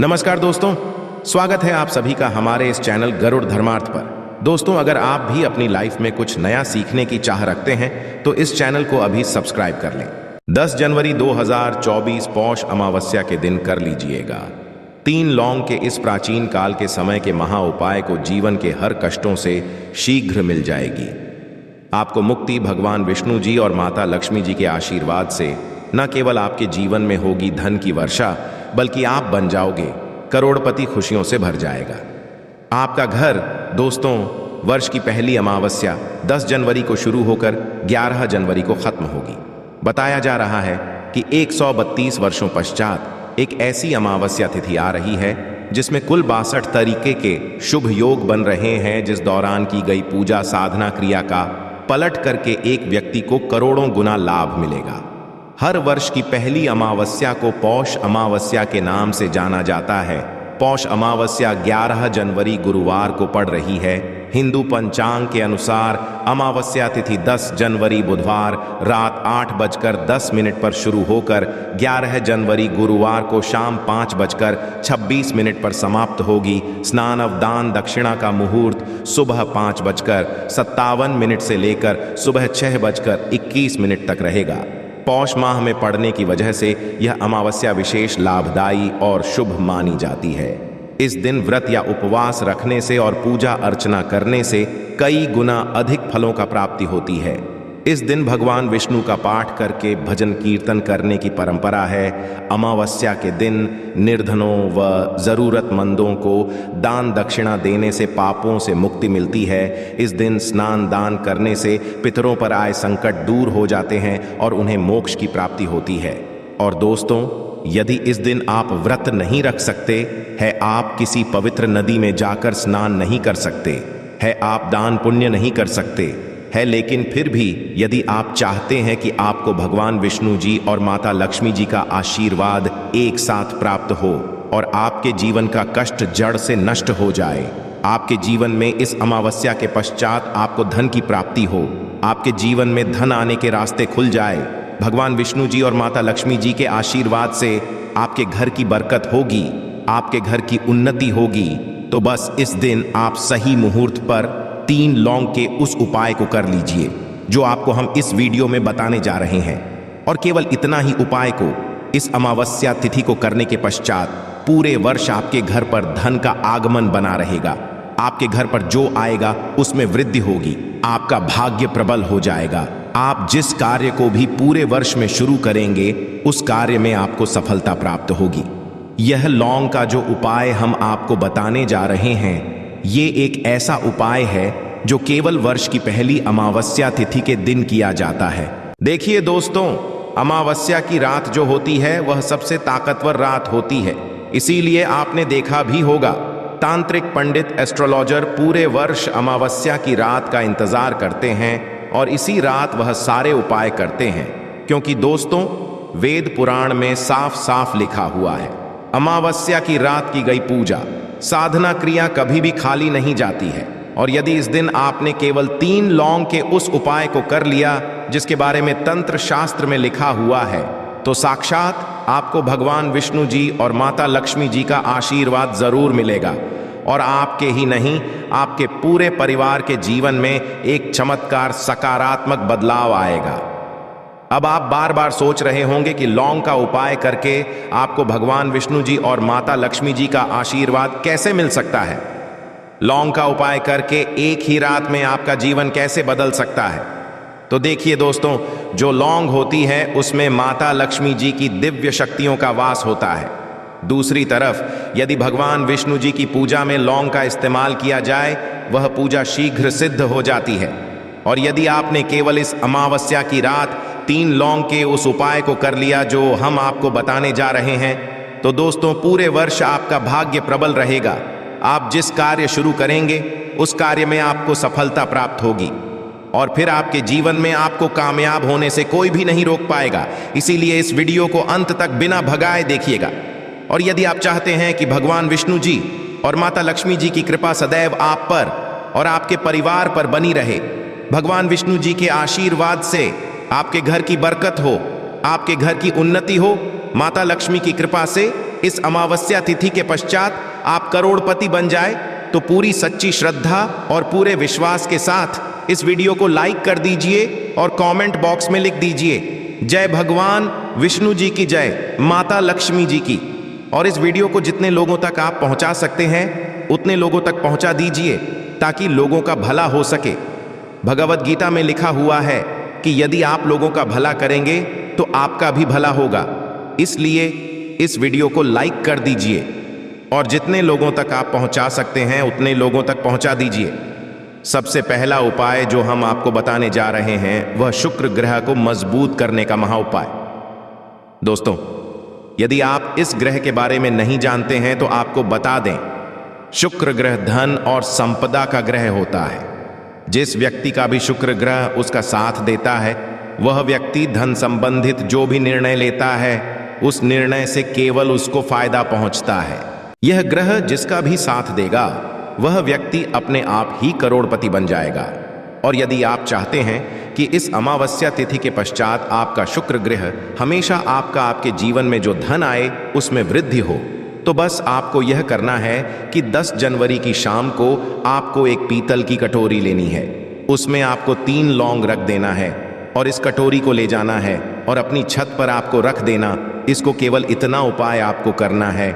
नमस्कार दोस्तों, स्वागत है आप सभी का हमारे इस चैनल गरुड़ धर्मार्थ पर। दोस्तों, अगर आप भी अपनी लाइफ में कुछ नया सीखने की चाह रखते हैं तो इस चैनल को अभी सब्सक्राइब कर लें। 10 जनवरी 2024 पौष अमावस्या के दिन कर लीजिएगा 3 लौंग के इस प्राचीन काल के समय के महा उपाय को जीवन के हर कष्टों से शीघ्र मिल जाएगी। आपको मुक्ति भगवान विष्णु जी और माता लक्ष्मी जी के आशीर्वाद से न केवल आपके जीवन में होगी धन की वर्षा, बल्कि आप बन जाओगे करोड़पति। खुशियों से भर जाएगा आपका घर। दोस्तों, वर्ष की पहली अमावस्या 10 जनवरी को शुरू होकर 11 जनवरी को खत्म होगी। बताया जा रहा है कि 132 वर्षों पश्चात एक ऐसी अमावस्या तिथि आ रही है जिसमें कुल 62 तरीके के शुभ योग बन रहे हैं, जिस दौरान की गई पूजा साधना क्रिया का पलट करके एक व्यक्ति को करोड़ों गुना लाभ मिलेगा। हर वर्ष की पहली अमावस्या को पौष अमावस्या के नाम से जाना जाता है। पौष अमावस्या 11 जनवरी गुरुवार को पड़ रही है। हिंदू पंचांग के अनुसार अमावस्या तिथि 10 जनवरी बुधवार रात 8:10 पर शुरू होकर 11 जनवरी गुरुवार को शाम 5:26 पर समाप्त होगी। स्नान अवदान दक्षिणा का मुहूर्त सुबह 5:57 से लेकर सुबह 6:21 तक रहेगा। पौष माह में पड़ने की वजह से यह अमावस्या विशेष लाभदायी और शुभ मानी जाती है। इस दिन व्रत या उपवास रखने से और पूजा अर्चना करने से कई गुना अधिक फलों का प्राप्ति होती है। इस दिन भगवान विष्णु का पाठ करके भजन कीर्तन करने की परंपरा है। अमावस्या के दिन निर्धनों व जरूरतमंदों को दान दक्षिणा देने से पापों से मुक्ति मिलती है। इस दिन स्नान दान करने से पितरों पर आए संकट दूर हो जाते हैं और उन्हें मोक्ष की प्राप्ति होती है। और दोस्तों, यदि इस दिन आप व्रत नहीं रख सकते है, आप किसी पवित्र नदी में जाकर स्नान नहीं कर सकते है, आप दान पुण्य नहीं कर सकते है, लेकिन फिर भी यदि आप चाहते हैं कि आपको भगवान विष्णु जी और माता लक्ष्मी जी का आशीर्वाद एक साथ प्राप्त हो और आपके जीवन का कष्ट जड़ से नष्ट हो जाए, आपके जीवन में इस अमावस्या के पश्चात आपको धन की प्राप्ति हो, आपके जीवन में धन आने के रास्ते खुल जाए, भगवान विष्णु जी और माता लक्ष्मी जी के आशीर्वाद से आपके घर की बरकत होगी, आपके घर की उन्नति होगी, तो बस इस दिन आप सही मुहूर्त पर 3 लौंग के उस उपाय को कर लीजिए जो आपको हम इस वीडियो में बताने जा रहे हैं। और केवल इतना ही उपाय को इस अमावस्या तिथि को करने के पश्चात पूरे वर्ष आपके घर पर धन का आगमन बना रहेगा। आपके घर पर जो आएगा उसमें वृद्धि होगी, आपका भाग्य प्रबल हो जाएगा। आप जिस कार्य को भी पूरे वर्ष में शुरू करेंगे उस कार्य में आपको सफलता प्राप्त होगी। यह लौंग का जो उपाय हम आपको बताने जा रहे हैं, ये एक ऐसा उपाय है जो केवल वर्ष की पहली अमावस्या तिथि के दिन किया जाता है। देखिए दोस्तों, अमावस्या की रात जो होती है वह सबसे ताकतवर रात होती है। इसीलिए आपने देखा भी होगा, तांत्रिक पंडित एस्ट्रोलॉजर पूरे वर्ष अमावस्या की रात का इंतजार करते हैं और इसी रात वह सारे उपाय करते हैं, क्योंकि दोस्तों वेद पुराण में साफ साफ लिखा हुआ है, अमावस्या की रात की गई पूजा साधना क्रिया कभी भी खाली नहीं जाती है। और यदि इस दिन आपने केवल 3 लौंग के उस उपाय को कर लिया जिसके बारे में तंत्र शास्त्र में लिखा हुआ है, तो साक्षात आपको भगवान विष्णु जी और माता लक्ष्मी जी का आशीर्वाद जरूर मिलेगा और आपके ही नहीं, आपके पूरे परिवार के जीवन में एक चमत्कार सकारात्मक बदलाव आएगा। अब आप बार बार सोच रहे होंगे कि लौंग का उपाय करके आपको भगवान विष्णु जी और माता लक्ष्मी जी का आशीर्वाद कैसे मिल सकता है। लौंग का उपाय करके एक ही रात में आपका जीवन कैसे बदल सकता है। तो देखिए दोस्तों, जो लौंग होती है उसमें माता लक्ष्मी जी की दिव्य शक्तियों का वास होता है। दूसरी तरफ यदि भगवान विष्णु जी की पूजा में लौंग का इस्तेमाल किया जाए, वह पूजा शीघ्र सिद्ध हो जाती है। और यदि आपने केवल इस अमावस्या की रात 3 लौंग के उस उपाय को कर लिया जो हम आपको बताने जा रहे हैं, तो दोस्तों पूरे वर्ष आपका भाग्य प्रबल रहेगा। आप जिस कार्य शुरू करेंगे उस कार्य में आपको सफलता प्राप्त होगी और फिर आपके जीवन में आपको कामयाब होने से कोई भी नहीं रोक पाएगा। इसीलिए इस वीडियो को अंत तक बिना भगाए देखिएगा। और यदि आप चाहते हैं कि भगवान विष्णु जी और माता लक्ष्मी जी की कृपा सदैव आप पर और आपके परिवार पर बनी रहे, भगवान विष्णु जी के आशीर्वाद से आपके घर की बरकत हो, आपके घर की उन्नति हो, माता लक्ष्मी की कृपा से इस अमावस्या तिथि के पश्चात आप करोड़पति बन जाए, तो पूरी सच्ची श्रद्धा और पूरे विश्वास के साथ इस वीडियो को लाइक कर दीजिए और कमेंट बॉक्स में लिख दीजिए जय भगवान विष्णु जी की जय, माता लक्ष्मी जी की। और इस वीडियो को जितने लोगों तक आप पहुंचा सकते हैं उतने लोगों तक पहुंचा दीजिए ताकि लोगों का भला हो सके। भगवद गीता में लिखा हुआ है कि यदि आप लोगों का भला करेंगे तो आपका भी भला होगा। इसलिए इस वीडियो को लाइक कर दीजिए और जितने लोगों तक आप पहुंचा सकते हैं उतने लोगों तक पहुंचा दीजिए। सबसे पहला उपाय जो हम आपको बताने जा रहे हैं वह शुक्र ग्रह को मजबूत करने का महाउपाय। दोस्तों, यदि आप इस ग्रह के बारे में नहीं जानते हैं तो आपको बता दें, शुक्र ग्रह धन और संपदा का ग्रह होता है। जिस व्यक्ति का भी शुक्र ग्रह उसका साथ देता है, वह व्यक्ति धन संबंधित जो भी निर्णय लेता है उस निर्णय से केवल उसको फायदा पहुंचता है। यह ग्रह जिसका भी साथ देगा वह व्यक्ति अपने आप ही करोड़पति बन जाएगा। और यदि आप चाहते हैं कि इस अमावस्या तिथि के पश्चात आपका शुक्र ग्रह हमेशा आपके जीवन में जो धन आए उसमें वृद्धि हो, तो बस आपको यह करना है कि 10 जनवरी की शाम को आपको एक पीतल की कटोरी लेनी है। उसमें आपको 3 लौंग रख देना है और इस कटोरी को ले जाना है और अपनी छत पर आपको रख देना। इसको केवल इतना उपाय आपको करना है।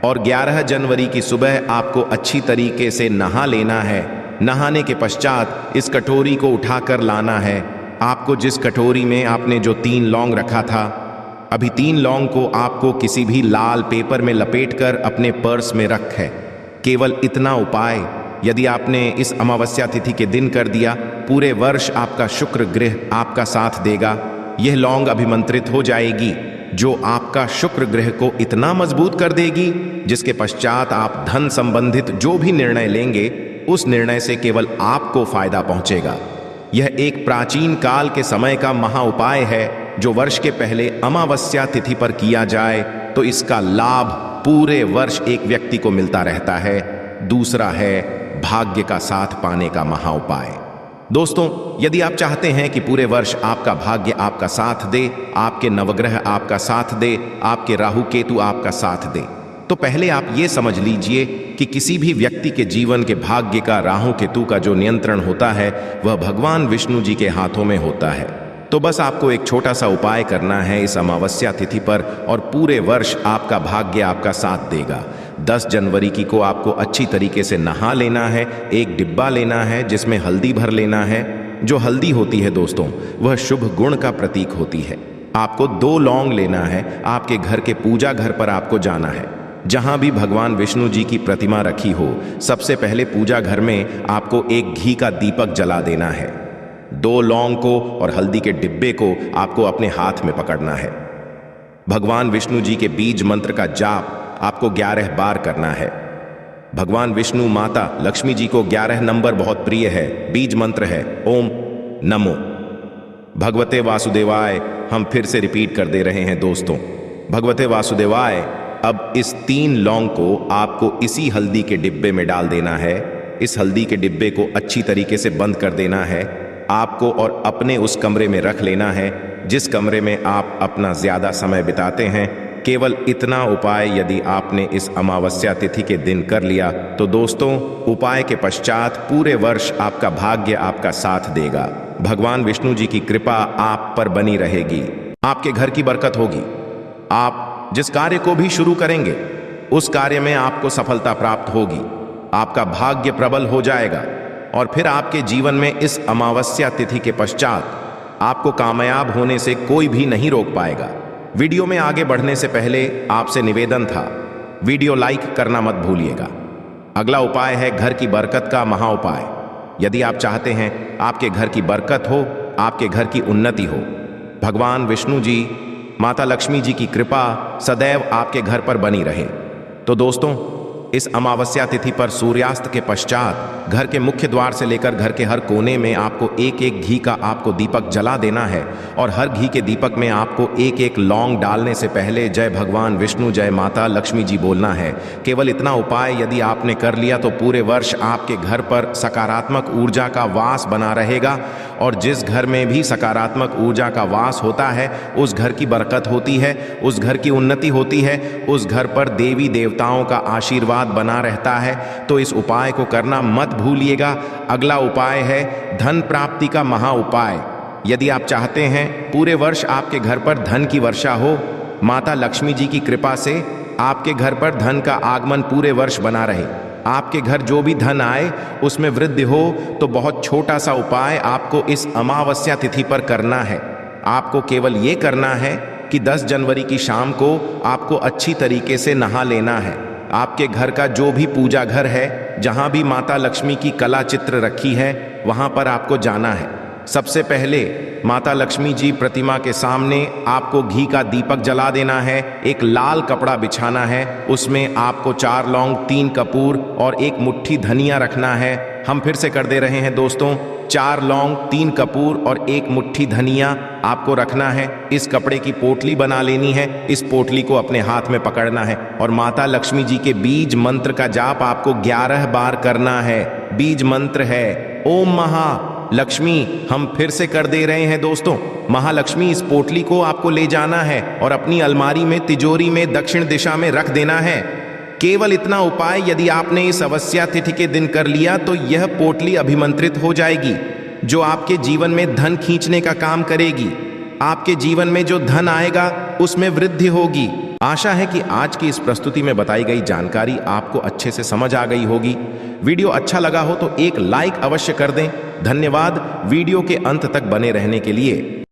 और 11 जनवरी की सुबह आपको अच्छी तरीके से नहा लेना है। नहाने के पश्चात इस कटोरी को उठाकर लाना है। आपको जिस कटोरी में आपने जो 3 लौंग रखा था, अभी 3 लौंग को आपको किसी भी लाल पेपर में लपेटकर अपने पर्स में रख है। केवल इतना उपाय यदि आपने इस अमावस्या तिथि के दिन कर दिया, पूरे वर्ष आपका शुक्र ग्रह आपका साथ देगा। यह लौंग अभिमंत्रित हो जाएगी जो आपका शुक्र ग्रह को इतना मजबूत कर देगी जिसके पश्चात आप धन संबंधित जो भी निर्णय लेंगे उस निर्णय से केवल आपको फायदा पहुंचेगा। यह एक प्राचीन काल के समय का महा उपाय है जो वर्ष के पहले अमावस्या तिथि पर किया जाए तो इसका लाभ पूरे वर्ष एक व्यक्ति को मिलता रहता है। दूसरा है भाग्य का साथ पाने का महा उपाय। दोस्तों, यदि आप चाहते हैं कि पूरे वर्ष आपका भाग्य आपका साथ दे, आपके नवग्रह आपका साथ दे, आपके राहु केतु आपका साथ दे, तो पहले आप ये समझ लीजिए कि किसी भी व्यक्ति के जीवन के भाग्य का राहु केतु का जो नियंत्रण होता है वह भगवान विष्णु जी के हाथों में होता है। तो बस आपको एक छोटा सा उपाय करना है इस अमावस्या तिथि पर और पूरे वर्ष आपका भाग्य आपका साथ देगा। 10 जनवरी की को आपको अच्छी तरीके से नहा लेना है। एक डिब्बा लेना है जिसमें हल्दी भर लेना है। जो हल्दी होती है दोस्तों, वह शुभ गुण का प्रतीक होती है। आपको 2 लौंग लेना है। आपके घर के पूजा घर पर आपको जाना है, जहां भी भगवान विष्णु जी की प्रतिमा रखी हो। सबसे पहले पूजा घर में आपको एक घी का दीपक जला देना है। 2 लौंग को और हल्दी के डिब्बे को आपको अपने हाथ में पकड़ना है। भगवान विष्णु जी के बीज मंत्र का जाप आपको 11 बार करना है। भगवान विष्णु माता लक्ष्मी जी को 11 नंबर बहुत प्रिय है। बीज मंत्र है ओम नमो भगवते वासुदेवाय। हम फिर से रिपीट कर दे रहे हैं दोस्तों, भगवते वासुदेवाय। अब इस 3 लौंग को आपको इसी हल्दी के डिब्बे में डाल देना है। इस हल्दी के डिब्बे को अच्छी तरीके से बंद कर देना है। आपको और अपने उस कमरे में रख लेना है जिस कमरे में आप अपना ज्यादा समय बिताते हैं। केवल इतना उपाय यदि आपने इस अमावस्या तिथि के दिन कर लिया तो दोस्तों, उपाय के पश्चात पूरे वर्ष आपका भाग्य आपका साथ देगा। भगवान विष्णु जी की कृपा आप पर बनी रहेगी। आपके घर की बरकत होगी। आप जिस कार्य को भी शुरू करेंगे उस कार्य में आपको सफलता प्राप्त होगी। आपका भाग्य प्रबल हो जाएगा और फिर आपके जीवन में इस अमावस्या तिथि के पश्चात आपको कामयाब होने से कोई भी नहीं रोक पाएगा। वीडियो में आगे बढ़ने से पहले आपसे निवेदन था, वीडियो लाइक करना मत भूलिएगा। अगला उपाय है घर की बरकत का महा उपाय। यदि आप चाहते हैं आपके घर की बरकत हो, आपके घर की उन्नति हो, भगवान विष्णु जी माता लक्ष्मी जी की कृपा सदैव आपके घर पर बनी रहे, तो दोस्तों इस अमावस्या तिथि पर सूर्यास्त के पश्चात घर के मुख्य द्वार से लेकर घर के हर कोने में आपको एक एक घी का आपको दीपक जला देना है और हर घी के दीपक में आपको एक एक लौंग डालने से पहले जय भगवान विष्णु जय माता लक्ष्मी जी बोलना है। केवल इतना उपाय यदि आपने कर लिया तो पूरे वर्ष आपके घर पर सकारात्मक ऊर्जा का वास बना रहेगा और जिस घर में भी सकारात्मक ऊर्जा का वास होता है उस घर की बरकत होती है, उस घर की उन्नति होती है, उस घर पर देवी देवताओं का आशीर्वाद बना रहता है। तो इस उपाय को करना मत भूलिएगा। अगला उपाय है धन प्राप्ति का महा उपाय। यदि आप चाहते हैं पूरे वर्ष आपके घर पर धन की वर्षा हो, माता लक्ष्मी जी की कृपा से आपके घर पर धन का आगमन पूरे वर्ष बना रहे, आपके घर जो भी धन आए उसमें वृद्धि हो, तो बहुत छोटा सा उपाय आपको इस अमावस्या तिथि पर करना है। आपको केवल ये करना है कि 10 जनवरी की शाम को आपको अच्छी तरीके से नहा लेना है। आपके घर का जो भी पूजा घर है, जहां भी माता लक्ष्मी की कला चित्र रखी है, वहां पर आपको जाना है। सबसे पहले माता लक्ष्मी जी प्रतिमा के सामने आपको घी का दीपक जला देना है, एक लाल कपड़ा बिछाना है, उसमें आपको 4 लौंग 3 कपूर और 1 मुट्ठी धनिया रखना है। हम फिर से कर दे रहे हैं दोस्तों, 4 लौंग 3 कपूर और 1 मुट्ठी धनिया आपको रखना है। इस कपड़े की पोटली बना लेनी है, इस पोटली को अपने हाथ में पकड़ना है और माता लक्ष्मी जी के बीज मंत्र का जाप आपको 11 बार करना है। बीज मंत्र है ओम महा लक्ष्मी। हम फिर से कर दे रहे हैं दोस्तों, महालक्ष्मी। इस पोटली को आपको ले जाना है और अपनी अलमारी में तिजोरी में दक्षिण दिशा में रख देना है। केवल इतना उपाय यदि आपने इस अमावस्या तिथि के दिन कर लिया तो यह पोटली अभिमंत्रित हो जाएगी, जो आपके जीवन में धन खींचने का काम करेगी। आपके जीवन में जो धन आएगा उसमें वृद्धि होगी। आशा है कि आज की इस प्रस्तुति में बताई गई जानकारी आपको अच्छे से समझ आ गई होगी। वीडियो अच्छा लगा हो तो एक लाइक अवश्य कर दें। धन्यवाद वीडियो के अंत तक बने रहने के लिए।